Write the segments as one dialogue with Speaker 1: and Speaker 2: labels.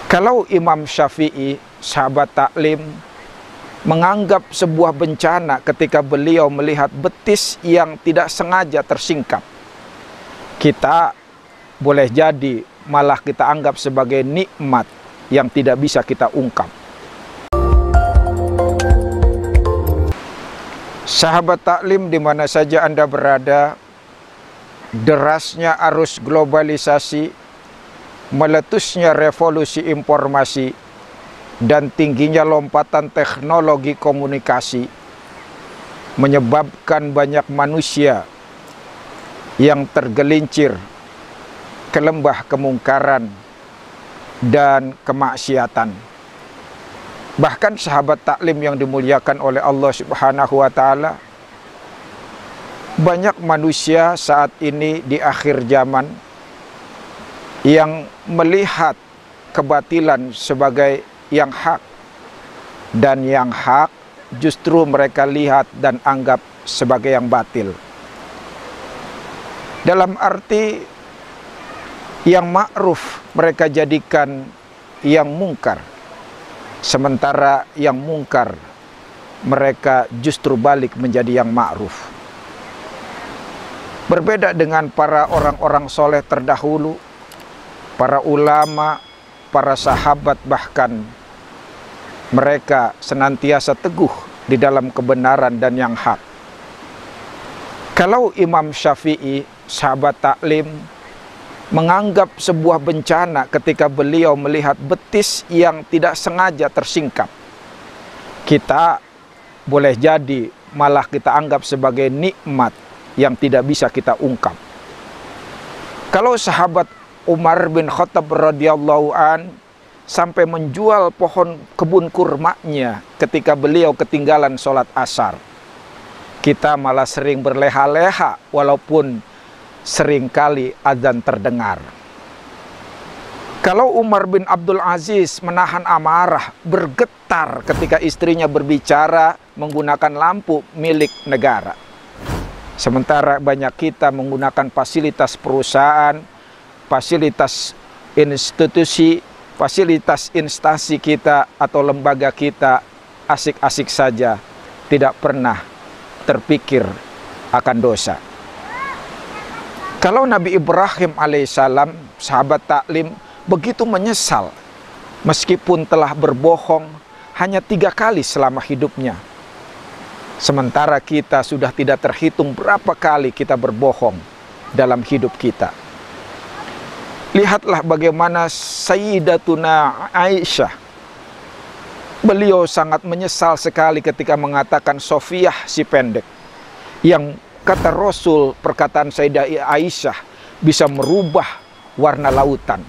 Speaker 1: Kalau Imam Syafi'i, sahabat taklim, menganggap sebuah bencana ketika beliau melihat betis yang tidak sengaja tersingkap, kita boleh jadi malah kita anggap sebagai nikmat yang tidak bisa kita ungkap. Sahabat taklim, di mana saja Anda berada, derasnya arus globalisasi, meletusnya revolusi informasi, dan tingginya lompatan teknologi komunikasi menyebabkan banyak manusia yang tergelincir ke lembah kemungkaran dan kemaksiatan. Bahkan sahabat taklim yang dimuliakan oleh Allah Subhanahu wa Ta'ala, banyak manusia saat ini di akhir zaman yang melihat kebatilan sebagai yang hak, dan yang hak justru mereka lihat dan anggap sebagai yang batil. Dalam arti yang ma'ruf mereka jadikan yang mungkar, sementara yang mungkar mereka justru balik menjadi yang ma'ruf. Berbeda dengan para orang-orang soleh terdahulu, para ulama, para sahabat, bahkan mereka senantiasa teguh di dalam kebenaran dan yang hak. Kalau Imam Syafi'i, sahabat taklim, menganggap sebuah bencana ketika beliau melihat betis yang tidak sengaja tersingkap, kita boleh jadi malah kita anggap sebagai nikmat yang tidak bisa kita ungkap. Kalau sahabat Umar bin Khattab radhiyallahu an sampai menjual pohon kebun kurmanya ketika beliau ketinggalan sholat asar, kita malah sering berleha-leha walaupun seringkali azan terdengar. Kalau Umar bin Abdul Aziz menahan amarah, bergetar ketika istrinya berbicara menggunakan lampu milik negara, sementara banyak kita menggunakan fasilitas perusahaan, fasilitas institusi, fasilitas instansi kita atau lembaga kita asik-asik saja, tidak pernah terpikir akan dosa. Kalau Nabi Ibrahim alaihissalam, sahabat taklim, begitu menyesal meskipun telah berbohong hanya 3 kali selama hidupnya, sementara kita sudah tidak terhitung berapa kali kita berbohong dalam hidup kita. Lihatlah bagaimana Sayyidatuna Aisyah, beliau sangat menyesal sekali ketika mengatakan Sofiyah si pendek, yang kata Rasul perkataan Sayyidah Aisyah bisa merubah warna lautan.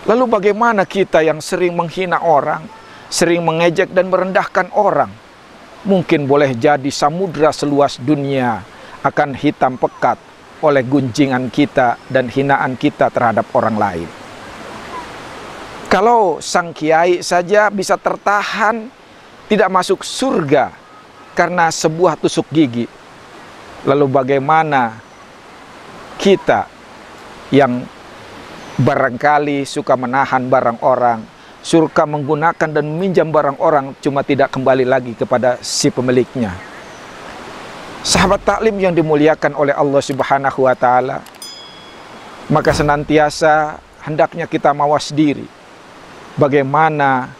Speaker 1: Lalu bagaimana kita yang sering menghina orang, sering mengejek dan merendahkan orang? Mungkin boleh jadi samudra seluas dunia akan hitam pekat oleh gunjingan kita dan hinaan kita terhadap orang lain. Kalau sang kiai saja bisa tertahan tidak masuk surga karena sebuah tusuk gigi, lalu bagaimana kita yang barangkali suka menahan barang orang, suka menggunakan dan meminjam barang orang, cuma tidak kembali lagi kepada si pemiliknya. Sahabat taklim yang dimuliakan oleh Allah Subhanahu wa Ta'ala, maka senantiasa hendaknya kita mawas diri. Bagaimana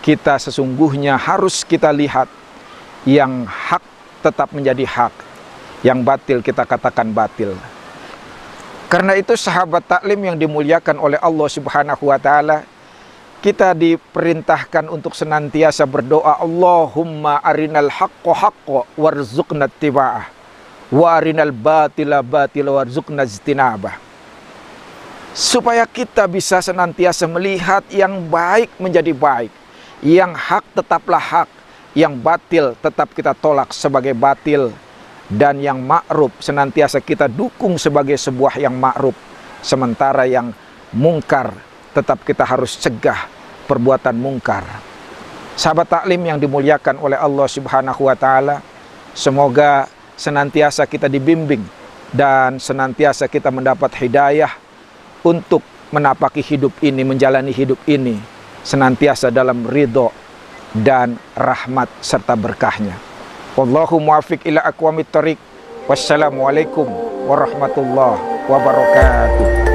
Speaker 1: kita sesungguhnya harus kita lihat yang hak tetap menjadi hak, yang batil kita katakan batil. Karena itu sahabat taklim yang dimuliakan oleh Allah Subhanahu wa Ta'ala, kita diperintahkan untuk senantiasa berdoa, Allahumma arinal haqqo haqqo warzuqna ittiba'ah wa arinal batila batila warzuqna ijtinabah. Supaya kita bisa senantiasa melihat yang baik menjadi baik, yang hak tetaplah hak, yang batil tetap kita tolak sebagai batil, dan yang ma'ruf senantiasa kita dukung sebagai sebuah yang ma'ruf, sementara yang mungkar tetap kita harus cegah perbuatan mungkar. Sahabat taklim yang dimuliakan oleh Allah Subhanahu wa Ta'ala, semoga senantiasa kita dibimbing dan senantiasa kita mendapat hidayah untuk menapaki hidup ini, menjalani hidup ini senantiasa dalam ridho dan rahmat serta berkahnya. Wallahu muwaffiq ila aqwamit thoriq. Wassalamualaikum warahmatullahi wabarakatuh.